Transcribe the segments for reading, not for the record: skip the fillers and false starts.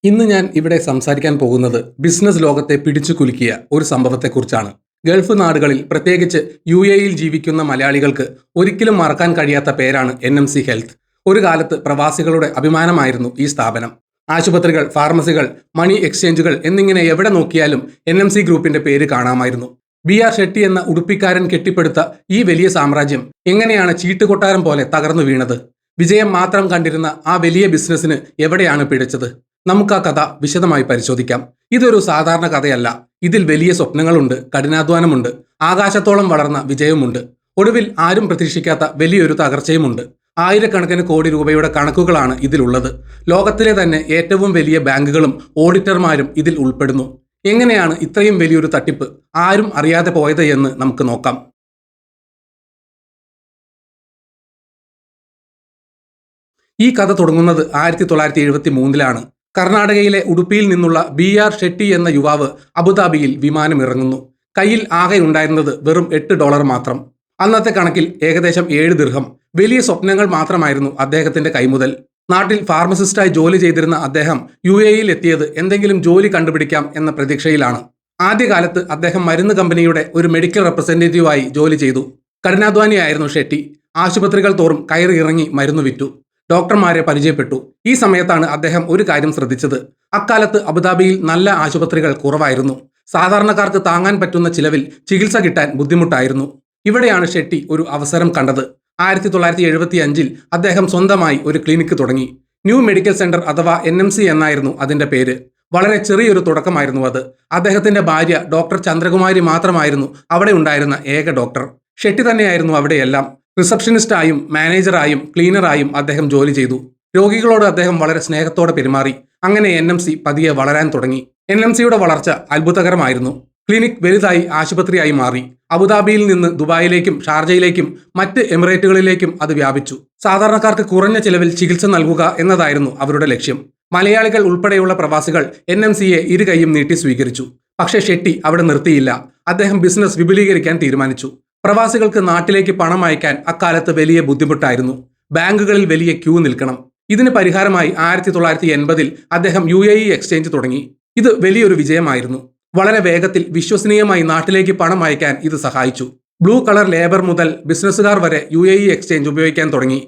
ഇന്ന് ഞാൻ ഇവിടെ സംസാരിക്കാൻ പോകുന്നത് ബിസിനസ് ലോകത്തെ പിടിച്ചു കുലുക്കിയ ഒരു സംഭവത്തെക്കുറിച്ചാണ്. ഗൾഫ് നാടുകളിൽ, പ്രത്യേകിച്ച് UAE-യിൽ ജീവിക്കുന്ന മലയാളികൾക്ക് ഒരിക്കലും മറക്കാൻ കഴിയാത്ത പേരാണ് NMC ഹെൽത്ത്. ഒരു കാലത്ത് പ്രവാസികളുടെ അഭിമാനമായിരുന്നു ഈ സ്ഥാപനം. ആശുപത്രികൾ, ഫാർമസികൾ, മണി എക്സ്ചേഞ്ചുകൾ എന്നിങ്ങനെ എവിടെ നോക്കിയാലും NMC ഗ്രൂപ്പിന്റെ പേര് കാണാമായിരുന്നു. BR ഷെട്ടി എന്ന ഉടുപ്പിക്കാരൻ കെട്ടിപ്പടുത്ത ഈ വലിയ സാമ്രാജ്യം എങ്ങനെയാണ് ചീട്ടുകൊട്ടാരം പോലെ തകർന്നു വീണത്? വിജയം മാത്രം കണ്ടിരുന്ന ആ വലിയ ബിസിനസ്സിന് എവിടെയാണ് പിഴച്ചത്? നമുക്ക് ആ കഥ വിശദമായി പരിശോധിക്കാം. ഇതൊരു സാധാരണ കഥയല്ല. ഇതിൽ വലിയ സ്വപ്നങ്ങളുണ്ട്, കഠിനാധ്വാനമുണ്ട്, ആകാശത്തോളം വളർന്ന വിജയമുണ്ട്, ഒടുവിൽ ആരും പ്രതീക്ഷിക്കാത്ത വലിയൊരു തകർച്ചയുമുണ്ട്. ആയിരക്കണക്കിന് കോടി രൂപയുടെ കണക്കുകളാണ് ഇതിലുള്ളത്. ലോകത്തിലെ തന്നെ ഏറ്റവും വലിയ ബാങ്കുകളും ഓഡിറ്റർമാരും ഇതിൽ ഉൾപ്പെടുന്നു. എങ്ങനെയാണ് ഇത്രയും വലിയൊരു തട്ടിപ്പ് ആരും അറിയാതെ പോയത് എന്ന് നമുക്ക് നോക്കാം. ഈ കഥ തുടങ്ങുന്നത് 1973-ലാണ്. കർണാടകയിലെ ഉടുപ്പിയിൽ നിന്നുള്ള BR ഷെട്ടി എന്ന യുവാവ് അബുദാബിയിൽ വിമാനമിറങ്ങുന്നു. കയ്യിൽ ആകെ ഉണ്ടായിരുന്നത് വെറും $8 മാത്രം. അന്നത്തെ കണക്കിൽ ഏകദേശം 7 ദിർഹം. വലിയ സ്വപ്നങ്ങൾ മാത്രമായിരുന്നു അദ്ദേഹത്തിന്റെ കൈമുതൽ. നാട്ടിൽ ഫാർമസിസ്റ്റായി ജോലി ചെയ്തിരുന്ന അദ്ദേഹം UAE-യിൽ എത്തിയത് എന്തെങ്കിലും ജോലി കണ്ടുപിടിക്കാം എന്ന പ്രതീക്ഷയിലാണ്. ആദ്യകാലത്ത് അദ്ദേഹം മരുന്ന് കമ്പനിയുടെ ഒരു മെഡിക്കൽ റെപ്രസെന്റേറ്റീവായി ജോലി ചെയ്തു. കഠിനാധ്വാനിയായിരുന്നു ഷെട്ടി. ആശുപത്രികൾ തോറും കയറി ഇറങ്ങി മരുന്ന് വിറ്റു. ഡോക്ടർമാരെ പരിചയപ്പെട്ടു. ഈ സമയത്താണ് അദ്ദേഹം ഒരു കാര്യം ശ്രദ്ധിച്ചത്. അക്കാലത്ത് അബുദാബിയിൽ നല്ല ആശുപത്രികൾ കുറവായിരുന്നു. സാധാരണക്കാർക്ക് താങ്ങാൻ പറ്റുന്ന ചിലവിൽ ചികിത്സ കിട്ടാൻ ബുദ്ധിമുട്ടായിരുന്നു. ഇവിടെയാണ് ഷെട്ടി ഒരു അവസരം കണ്ടത്. 1975-ൽ അദ്ദേഹം സ്വന്തമായി ഒരു ക്ലിനിക്ക് തുടങ്ങി. ന്യൂ മെഡിക്കൽ സെന്റർ അഥവാ NMC എന്നായിരുന്നു അതിന്റെ പേര്. വളരെ ചെറിയൊരു തുടക്കമായിരുന്നു അത്. അദ്ദേഹത്തിന്റെ ഭാര്യ ഡോക്ടർ ചന്ദ്രകുമാരി മാത്രമായിരുന്നു അവിടെ ഉണ്ടായിരുന്ന ഏക ഡോക്ടർ. ഷെട്ടി തന്നെയായിരുന്നു അവിടെയെല്ലാം. റിസപ്ഷനിസ്റ്റായും മാനേജറായും ക്ലീനറായും അദ്ദേഹം ജോലി ചെയ്തു. രോഗികളോട് അദ്ദേഹം വളരെ സ്നേഹത്തോടെ പെരുമാറി. അങ്ങനെ NMC പതിയെ വളരാൻ തുടങ്ങി. NMC-യുടെ വളർച്ച അത്ഭുതകരമായിരുന്നു. ക്ലിനിക് വലുതായി ആശുപത്രിയായി മാറി. അബുദാബിയിൽ നിന്ന് ദുബായിലേക്കും ഷാർജയിലേക്കും മറ്റ് എമിറേറ്റുകളിലേക്കും അത് വ്യാപിച്ചു. സാധാരണക്കാർക്ക് കുറഞ്ഞ ചിലവിൽ ചികിത്സ നൽകുക എന്നതായിരുന്നു അവരുടെ ലക്ഷ്യം. മലയാളികൾ ഉൾപ്പെടെയുള്ള പ്രവാസികൾ NMC-യെ ഇരുകൈയും നീട്ടി സ്വീകരിച്ചു. പക്ഷേ ഷെട്ടി അവിടെ നിർത്തിയില്ല. അദ്ദേഹം ബിസിനസ് വിപുലീകരിക്കാൻ തീരുമാനിച്ചു. പ്രവാസികൾക്ക് നാട്ടിലേക്ക് പണം അയക്കാൻ അക്കാലത്ത് വലിയ ബുദ്ധിമുട്ടായിരുന്നു. ബാങ്കുകളിൽ വലിയ ക്യൂ നിൽക്കണം. ഇതിന് പരിഹാരമായി 1980-ൽ അദ്ദേഹം UAE എക്സ്ചേഞ്ച് തുടങ്ങി. ഇത് വലിയൊരു വിജയമായിരുന്നു. വളരെ വേഗത്തിൽ വിശ്വസനീയമായി നാട്ടിലേക്ക് പണം അയക്കാൻ ഇത് സഹായിച്ചു. ബ്ലൂ കളർ ലേബർ മുതൽ ബിസിനസ്സുകാർ വരെ UAE എക്സ്ചേഞ്ച് ഉപയോഗിക്കാൻ തുടങ്ങി.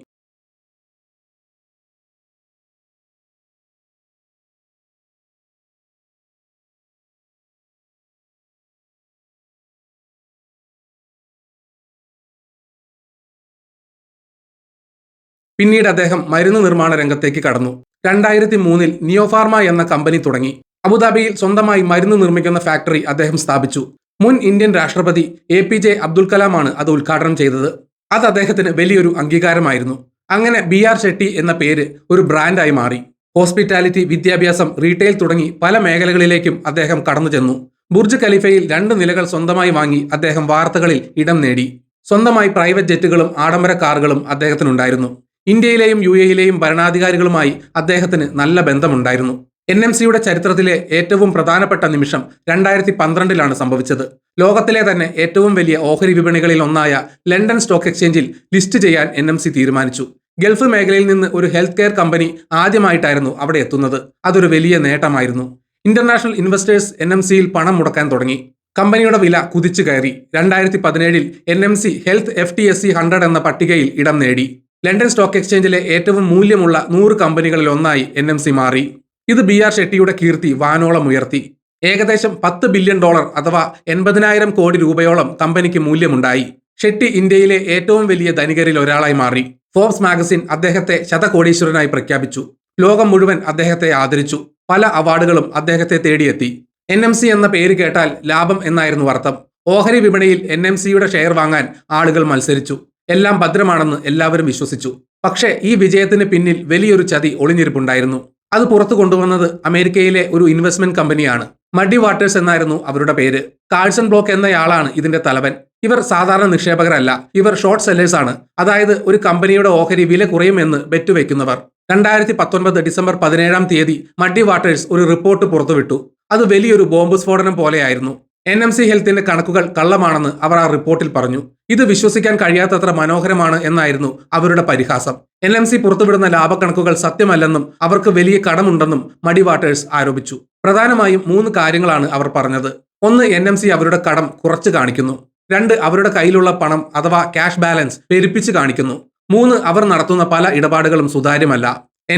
പിന്നീട് അദ്ദേഹം മരുന്ന് നിർമ്മാണ രംഗത്തേക്ക് കടന്നു. 2003-ൽ നിയോഫാർമ എന്ന കമ്പനി തുടങ്ങി. അബുദാബിയിൽ സ്വന്തമായി മരുന്ന് നിർമ്മിക്കുന്ന ഫാക്ടറി അദ്ദേഹം സ്ഥാപിച്ചു. മുൻ ഇന്ത്യൻ രാഷ്ട്രപതി APJ അബ്ദുൽ കലാമാണ് അത് ഉദ്ഘാടനം ചെയ്തത്. അത് അദ്ദേഹത്തിന് വലിയൊരു അംഗീകാരമായിരുന്നു. അങ്ങനെ BR ഷെട്ടി എന്ന പേര് ഒരു ബ്രാൻഡായി മാറി. ഹോസ്പിറ്റാലിറ്റി, വിദ്യാഭ്യാസം, റീറ്റെയിൽ തുടങ്ങി പല മേഖലകളിലേക്കും അദ്ദേഹം കടന്നു ചെന്നു. ബുർജ് ഖലീഫയിൽ 2 നിലകൾ സ്വന്തമായി വാങ്ങി അദ്ദേഹം വാർത്തകളിൽ ഇടം നേടി. സ്വന്തമായി പ്രൈവറ്റ് ജെറ്റുകളും ആഡംബര കാറുകളും അദ്ദേഹത്തിനുണ്ടായിരുന്നു. ഇന്ത്യയിലെയും UAE-യിലെയും ഭരണാധികാരികളുമായി അദ്ദേഹത്തിന് നല്ല ബന്ധമുണ്ടായിരുന്നു. NMC-യുടെ ചരിത്രത്തിലെ ഏറ്റവും പ്രധാനപ്പെട്ട നിമിഷം 2012-ലാണ് സംഭവിച്ചത്. ലോകത്തിലെ തന്നെ ഏറ്റവും വലിയ ഓഹരി വിപണികളിൽ ഒന്നായ ലണ്ടൻ സ്റ്റോക്ക് എക്സ്ചേഞ്ചിൽ ലിസ്റ്റ് ചെയ്യാൻ NMC തീരുമാനിച്ചു. ഗൾഫ് മേഖലയിൽ നിന്ന് ഒരു ഹെൽത്ത് കെയർ കമ്പനി ആദ്യമായിട്ടായിരുന്നു അവിടെ എത്തുന്നത്. അതൊരു വലിയ നേട്ടമായിരുന്നു. ഇന്റർനാഷണൽ ഇൻവെസ്റ്റേഴ്സ് NMC-യിൽ പണം മുടക്കാൻ തുടങ്ങി. കമ്പനിയുടെ വില കുതിച്ചു കയറി. 2017-ൽ NMC ഹെൽത്ത് FTSE 100 എന്ന പട്ടികയിൽ ഇടം നേടി. ലണ്ടൻ സ്റ്റോക്ക് എക്സ്ചേഞ്ചിലെ ഏറ്റവും മൂല്യമുള്ള 100 കമ്പനികളിൽ ഒന്നായി NMC മാറി. ഇത് BR ഷെട്ടിയുടെ കീർത്തി വാനോളം ഉയർത്തി. ഏകദേശം $10 ബില്യൺ അഥവാ 80,000 കോടി രൂപയോളം കമ്പനിക്ക് മൂല്യമുണ്ടായി. ഷെട്ടി ഇന്ത്യയിലെ ഏറ്റവും വലിയ ധനികരിൽ ഒരാളായി മാറി. ഫോബ്സ് മാഗസിൻ അദ്ദേഹത്തെ ശതകോടീശ്വരനായി പ്രഖ്യാപിച്ചു. ലോകം മുഴുവൻ അദ്ദേഹത്തെ ആദരിച്ചു. പല അവാർഡുകളും അദ്ദേഹത്തെ തേടിയെത്തി. NMC എന്ന പേര് കേട്ടാൽ ലാഭം എന്നായിരുന്നു അർത്ഥം. ഓഹരി വിപണിയിൽ NMC-യുടെ ഷെയർ വാങ്ങാൻ ആളുകൾ മത്സരിച്ചു. എല്ലാം ഭദ്രമാണെന്ന് എല്ലാവരും വിശ്വസിച്ചു. പക്ഷേ ഈ വിജയത്തിന് പിന്നിൽ വലിയൊരു ചതി ഒളിഞ്ഞിരിപ്പുണ്ടായിരുന്നു. അത് പുറത്തു കൊണ്ടുവന്നത് അമേരിക്കയിലെ ഒരു ഇൻവെസ്റ്റ്മെന്റ് കമ്പനിയാണ്. മഡി വാട്ടേഴ്സ് എന്നായിരുന്നു അവരുടെ പേര്. കാഴ്സൺ ബ്ലോക്ക് എന്നയാളാണ് ഇതിന്റെ തലവൻ. ഇവർ സാധാരണ നിക്ഷേപകരല്ല. ഇവർ ഷോർട്ട് സെല്ലേഴ്സ് ആണ്. അതായത് ഒരു കമ്പനിയുടെ ഓഹരി വില കുറയുമെന്ന് ബെറ്റുവെക്കുന്നവർ. 2019 ഡിസംബർ 17-ാം തീയതി മഡി വാട്ടേഴ്സ് ഒരു റിപ്പോർട്ട് പുറത്തുവിട്ടു. അത് വലിയൊരു ബോംബ് സ്ഫോടനം പോലെയായിരുന്നു. NMC ഹെൽത്തിന്റെ കണക്കുകൾ കള്ളമാണെന്ന് അവർ ആ റിപ്പോർട്ടിൽ പറഞ്ഞു. ഇത് വിശ്വസിക്കാൻ കഴിയാത്തത്ര മനോഹരമാണ് എന്നായിരുന്നു അവരുടെ പരിഹാസം. NMC പുറത്തുവിടുന്ന ലാഭക്കണക്കുകൾ സത്യമല്ലെന്നും അവർക്ക് വലിയ കടമുണ്ടെന്നും മഡി വാട്ടേഴ്സ് ആരോപിച്ചു. പ്രധാനമായും 3 കാര്യങ്ങളാണ് അവർ പറഞ്ഞത്. 1, NMC അവരുടെ കടം കുറച്ച് കാണിക്കുന്നു. 2, അവരുടെ കയ്യിലുള്ള പണം അഥവാ ക്യാഷ് ബാലൻസ് പെരുപ്പിച്ച് കാണിക്കുന്നു. 3, അവർ നടത്തുന്ന പല ഇടപാടുകളും സുതാര്യമല്ല.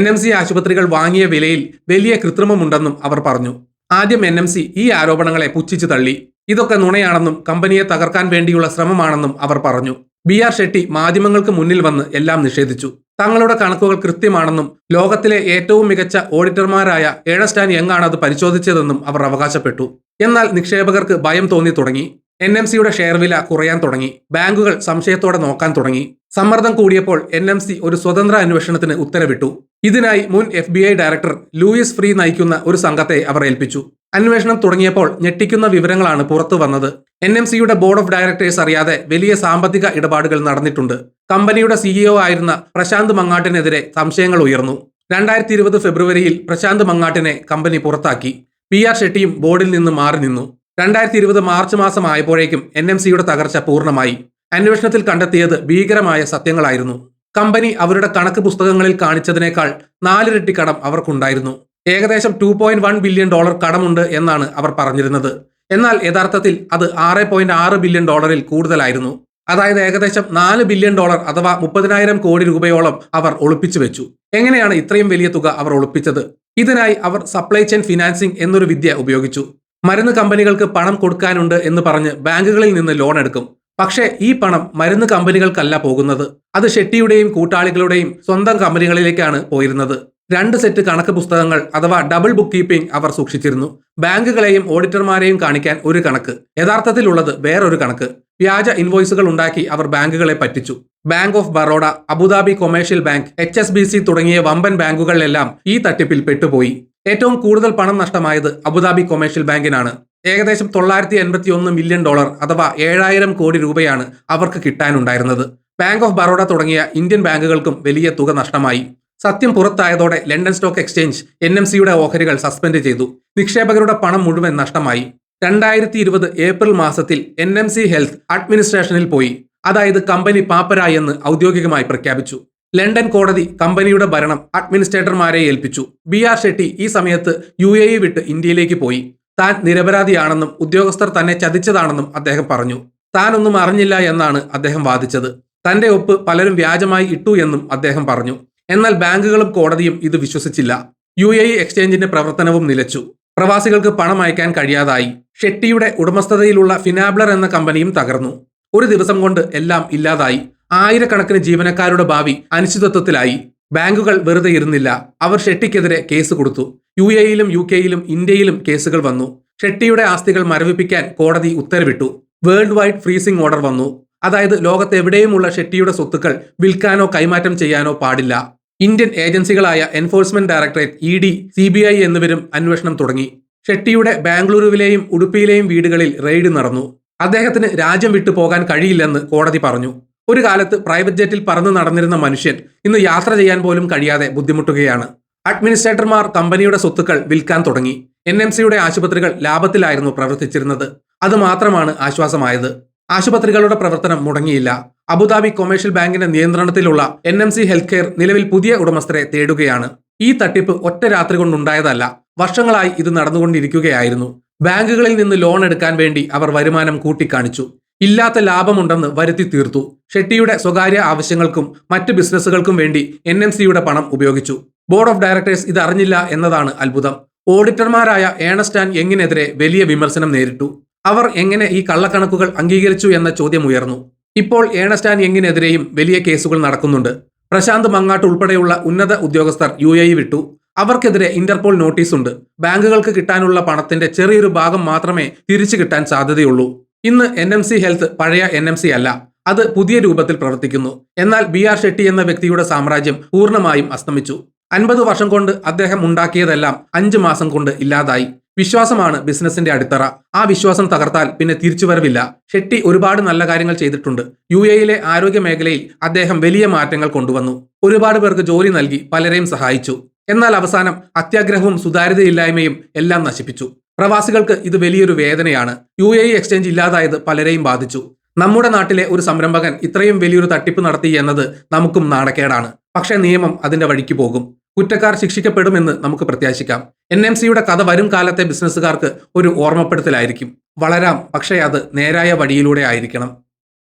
NMC ആശുപത്രികൾ വാങ്ങിയ വിലയിൽ വലിയ കൃത്രിമമുണ്ടെന്നും അവർ പറഞ്ഞു. ആദ്യം NMC ഈ ആരോപണങ്ങളെ പുച്ഛിച്ചു തള്ളി. ഇതൊക്കെ നുണയാണെന്നും കമ്പനിയെ തകർക്കാൻ വേണ്ടിയുള്ള ശ്രമമാണെന്നും അവർ പറഞ്ഞു. BR ഷെട്ടി മാധ്യമങ്ങൾക്ക് മുന്നിൽ വന്ന് എല്ലാം നിഷേധിച്ചു. തങ്ങളുടെ കണക്കുകൾ കൃത്യമാണെന്നും ലോകത്തിലെ ഏറ്റവും മികച്ച ഓഡിറ്റർമാരായ ഏണസ്റ്റ് ആൻഡ് യങ് ആണ് അത് പരിശോധിച്ചതെന്നും അവർ അവകാശപ്പെട്ടു. എന്നാൽ നിക്ഷേപകർക്ക് ഭയം തോന്നി തുടങ്ങി. NMCയുടെ ഷെയർ വില കുറയാൻ തുടങ്ങി. ബാങ്കുകൾ സംശയത്തോടെ നോക്കാൻ തുടങ്ങി. സമ്മർദ്ദം കൂടിയപ്പോൾ NMC ഒരു സ്വതന്ത്ര അന്വേഷണത്തിന് ഉത്തരവിട്ടു. ഇതിനായി മുൻ FBI ഡയറക്ടർ ലൂയിസ് ഫ്രീ നയിക്കുന്ന ഒരു സംഘത്തെ അവർ ഏൽപ്പിച്ചു. അന്വേഷണം തുടങ്ങിയപ്പോൾ ഞെട്ടിക്കുന്ന വിവരങ്ങളാണ് പുറത്തു വന്നത്. NMCയുടെ ബോർഡ് ഓഫ് ഡയറക്ടേഴ്സ് അറിയാതെ വലിയ സാമ്പത്തിക ഇടപാടുകൾ നടന്നിട്ടുണ്ട്. കമ്പനിയുടെ CEO ആയിരുന്ന പ്രശാന്ത് മങ്ങാട്ടിനെതിരെ സംശയങ്ങൾ ഉയർന്നു. 2020 ഫെബ്രുവരിയിൽ പ്രശാന്ത് മങ്ങാട്ടിനെ കമ്പനി പുറത്താക്കി. PR ഷെട്ടിയും ബോർഡിൽ നിന്ന് മാറി നിന്നു. 2020 മാർച്ച് മാസം ആയപ്പോഴേക്കും NMCയുടെ തകർച്ച പൂർണ്ണമായി. അന്വേഷണത്തിൽ കണ്ടെത്തിയത് ഭീകരമായ സത്യങ്ങളായിരുന്നു. കമ്പനി അവരുടെ കണക്ക് പുസ്തകങ്ങളിൽ കാണിച്ചതിനേക്കാൾ 4 ഇരട്ടി കടം അവർക്കുണ്ടായിരുന്നു. ഏകദേശം $2.1 ബില്യൺ കടമുണ്ട് എന്നാണ് അവർ പറഞ്ഞിരുന്നത്. എന്നാൽ യഥാർത്ഥത്തിൽ അത് $6.6 ബില്യൺ കൂടുതലായിരുന്നു. അതായത് ഏകദേശം $4 ബില്യൺ അഥവാ 30,000 കോടി രൂപയോളം അവർ ഒളിപ്പിച്ചു വെച്ചു. എങ്ങനെയാണ് ഇത്രയും വലിയ തുക അവർ ഒളിപ്പിച്ചത്? ഇതിനായി അവർ സപ്ലൈ ചെയിൻ ഫിനാൻസിംഗ് എന്നൊരു വിദ്യ ഉപയോഗിച്ചു. മരുന്ന് കമ്പനികൾക്ക് പണം കൊടുക്കാനുണ്ട് എന്ന് പറഞ്ഞ് ബാങ്കുകളിൽ നിന്ന് ലോൺ എടുക്കും. പക്ഷേ ഈ പണം മരുന്ന് കമ്പനികൾക്കല്ല പോകുന്നത്. അത് ഷെട്ടിയുടെയും കൂട്ടാളികളുടെയും സ്വന്തം കമ്പനികളിലേക്കാണ് പോയിരുന്നത്. 2 സെറ്റ് കണക്ക് പുസ്തകങ്ങൾ അഥവാ ഡബിൾ ബുക്ക് കീപ്പിംഗ് അവർ സൂക്ഷിച്ചിരുന്നു. ബാങ്കുകളെയും ഓഡിറ്റർമാരെയും കാണിക്കാൻ ഒരു കണക്ക്, യഥാർത്ഥത്തിലുള്ളത് വേറൊരു കണക്ക്. വ്യാജ ഇൻവോയ്സുകൾ ഉണ്ടാക്കി അവർ ബാങ്കുകളെ പറ്റിച്ചു. Bank of Baroda, Abu Dhabi commercial bank, HSBC തുടങ്ങിയ വമ്പൻ ബാങ്കുകളിലെല്ലാം ഈ തട്ടിപ്പിൽ പെട്ടുപോയി. ഏറ്റവും കൂടുതൽ പണം നഷ്ടമായത് അബുദാബി കൊമേഴ്ഷ്യൽ ബാങ്കിനാണ്. ഏകദേശം $981 മില്യൺ അഥവാ 7,000 കോടി രൂപയാണ് അവർക്ക് കിട്ടാനുണ്ടായിരുന്നത്. ബാങ്ക് ഓഫ് ബറോഡ തുടങ്ങിയ ഇന്ത്യൻ ബാങ്കുകൾക്കും വലിയ തുക നഷ്ടമായി. സത്യം പുറത്തായതോടെ ലണ്ടൻ സ്റ്റോക്ക് എക്സ്ചേഞ്ച് NMCയുടെ ഓഹരികൾ സസ്പെൻഡ് ചെയ്തു. നിക്ഷേപകരുടെ പണം മുഴുവൻ നഷ്ടമായി. 2020 ഏപ്രിൽ മാസത്തിൽ NMC ഹെൽത്ത് അഡ്മിനിസ്ട്രേഷനിൽ പോയി. അതായത് കമ്പനി പാപ്പരായെന്ന് ഔദ്യോഗികമായി പ്രഖ്യാപിച്ചു. ലണ്ടൻ കോടതി കമ്പനിയുടെ ഭരണം അഡ്മിനിസ്ട്രേറ്റർമാരെ ഏൽപ്പിച്ചു. BR ഷെട്ടി ഈ സമയത്ത് UAE വിട്ട് ഇന്ത്യയിലേക്ക് പോയി. താൻ നിരപരാധിയാണെന്നും ഉദ്യോഗസ്ഥർ തന്നെ ചതിച്ചതാണെന്നും അദ്ദേഹം പറഞ്ഞു. താനൊന്നും അറിഞ്ഞില്ല എന്നാണ് അദ്ദേഹം വാദിച്ചത്. തന്റെ ഒപ്പ് പലരും വ്യാജമായി ഇട്ടു എന്നും അദ്ദേഹം പറഞ്ഞു. എന്നാൽ ബാങ്കുകളും കോടതിയും ഇത് വിശ്വസിച്ചില്ല. UAE എക്സ്ചേഞ്ചിന്റെ പ്രവർത്തനവും നിലച്ചു. പ്രവാസികൾക്ക് പണം അയക്കാൻ കഴിയാതായി. ഷെട്ടിയുടെ ഉടമസ്ഥതയിലുള്ള ഫിനാബ്ലർ എന്ന കമ്പനിയും തകർന്നു. ഒരു ദിവസം കൊണ്ട് എല്ലാം ഇല്ലാതായി. ആയിരക്കണക്കിന് ജീവനക്കാരുടെ ഭാവി അനിശ്ചിതത്വത്തിലായി. ബാങ്കുകൾ വെറുതെ ഇരുന്നില്ല. അവർ ഷെട്ടിക്കെതിരെ കേസ് കൊടുത്തു. UAEയിലും UKയിലും ഇന്ത്യയിലും കേസുകൾ വന്നു. ഷെട്ടിയുടെ ആസ്തികൾ മരവിപ്പിക്കാൻ കോടതി ഉത്തരവിട്ടു. വേൾഡ് വൈഡ് ഫ്രീസിംഗ് ഓർഡർ വന്നു. അതായത് ലോകത്തെവിടെയുമുള്ള ഷെട്ടിയുടെ സ്വത്തുക്കൾ വിൽക്കാനോ കൈമാറ്റം ചെയ്യാനോ പാടില്ല. ഇന്ത്യൻ ഏജൻസികളായ എൻഫോഴ്സ്മെന്റ് ഡയറക്ടറേറ്റ്, ED, CBI എന്നിവരും അന്വേഷണം തുടങ്ങി. ഷെട്ടിയുടെ ബാംഗ്ലൂരുവിലെയും ഉടുപ്പിയിലെയും വീടുകളിൽ റെയ്ഡ് നടന്നു. അദ്ദേഹത്തിന് രാജ്യം വിട്ടു പോകാൻ കഴിയില്ലെന്ന് കോടതി പറഞ്ഞു. ഒരു കാലത്ത് പ്രൈവറ്റ് ജെറ്റിൽ പറന്നു നടന്നിരുന്ന മനുഷ്യൻ ഇന്ന് യാത്ര ചെയ്യാൻ പോലും കഴിയാതെ ബുദ്ധിമുട്ടുകയാണ്. അഡ്മിനിസ്ട്രേറ്റർമാർ കമ്പനിയുടെ സ്വത്തുക്കൾ വിൽക്കാൻ തുടങ്ങി. NMCയുടെ ആശുപത്രികൾ ലാഭത്തിലായിരുന്നു പ്രവർത്തിച്ചിരുന്നത്. അത് മാത്രമാണ് ആശ്വാസമായത്. ആശുപത്രികളുടെ പ്രവർത്തനം മുടങ്ങിയില്ല. അബുദാബി കൊമേഴ്ഷ്യൽ ബാങ്കിന്റെ നിയന്ത്രണത്തിലുള്ള NMC ഹെൽത്ത് കെയർ നിലവിൽ പുതിയ ഉടമസ്ഥരെ തേടുകയാണ്. ഈ തട്ടിപ്പ് ഒറ്റ രാത്രി കൊണ്ടുണ്ടായതല്ല. വർഷങ്ങളായി ഇത് നടന്നുകൊണ്ടിരിക്കുകയായിരുന്നു. ബാങ്കുകളിൽ നിന്ന് ലോൺ എടുക്കാൻ വേണ്ടി അവർ വരുമാനം കൂട്ടിക്കാണിച്ചു. ഇല്ലാത്ത ലാഭമുണ്ടെന്ന് വരുത്തി തീർത്തു. ഷെട്ടിയുടെ സ്വകാര്യ ആവശ്യങ്ങൾക്കും മറ്റ് ബിസിനസ്സുകൾക്കും വേണ്ടി NMCയുടെ പണം ഉപയോഗിച്ചു. ബോർഡ് ഓഫ് ഡയറക്ടേഴ്സ് ഇത് അറിഞ്ഞില്ല എന്നതാണ് അത്ഭുതം. ഓഡിറ്റർമാരായ ഏണസ്റ്റ് ആൻഡ് യങ്ങിനെതിരെ വലിയ വിമർശനം നേരിട്ടു. അവർ എങ്ങനെ ഈ കള്ളക്കണക്കുകൾ അംഗീകരിച്ചു എന്ന ചോദ്യം ഉയർന്നു. ഇപ്പോൾ ഏണസ്റ്റ് ആൻഡ് യങ്ങിനെതിരെയും വലിയ കേസുകൾ നടക്കുന്നുണ്ട്. പ്രശാന്ത് മങ്ങാട്ട് ഉൾപ്പെടെയുള്ള ഉന്നത ഉദ്യോഗസ്ഥർ UAE വിട്ടു. അവർക്കെതിരെ ഇന്റർപോൾ നോട്ടീസുണ്ട്. ബാങ്കുകൾക്ക് കിട്ടാനുള്ള പണത്തിന്റെ ചെറിയൊരു ഭാഗം മാത്രമേ തിരിച്ചു കിട്ടാൻ സാധ്യതയുള്ളൂ. ഇന്ന് NMC ഹെൽത്ത് പഴയ NMC അല്ല. അത് പുതിയ രൂപത്തിൽ പ്രവർത്തിക്കുന്നു. എന്നാൽ BR ഷെട്ടി എന്ന വ്യക്തിയുടെ സാമ്രാജ്യം പൂർണ്ണമായും അസ്തമിച്ചു. 50 വർഷം കൊണ്ട് അദ്ദേഹം ഉണ്ടാക്കിയതെല്ലാം 5 മാസം കൊണ്ട് ഇല്ലാതായി. വിശ്വാസമാണ് ബിസിനസിന്റെ അടിത്തറ. ആ വിശ്വാസം തകർത്താൽ പിന്നെ തിരിച്ചുവരവില്ല. ഷെട്ടി ഒരുപാട് നല്ല കാര്യങ്ങൾ ചെയ്തിട്ടുണ്ട്. UAEയിലെ ആരോഗ്യ മേഖലയിൽ അദ്ദേഹം വലിയ മാറ്റങ്ങൾ കൊണ്ടുവന്നു. ഒരുപാട് പേർക്ക് ജോലി നൽകി, പലരെയും സഹായിച്ചു. എന്നാൽ അവസാനം അത്യാഗ്രഹവും സുതാര്യതയില്ലായ്മയും എല്ലാം നശിപ്പിച്ചു. പ്രവാസികൾക്ക് ഇത് വലിയൊരു വേദനയാണ്. UAE എക്സ്ചേഞ്ച് ഇല്ലാതായത് പലരെയും ബാധിച്ചു. നമ്മുടെ നാട്ടിലെ ഒരു സംരംഭകൻ ഇത്രയും വലിയൊരു തട്ടിപ്പ് നടത്തി എന്നത് നമുക്കും നാണക്കേടാണ്. പക്ഷേ നിയമം അതിന്റെ വഴിക്ക് പോകും. കുറ്റക്കാർ ശിക്ഷിക്കപ്പെടുമെന്ന് നമുക്ക് പ്രത്യാശിക്കാം. NMCയുടെ കഥ വരും കാലത്തെ ബിസിനസ്സുകാർക്ക് ഒരു ഓർമ്മപ്പെടുത്തലായിരിക്കും. വളരാം, പക്ഷേ അത് നേരായ വഴിയിലൂടെ ആയിരിക്കണം.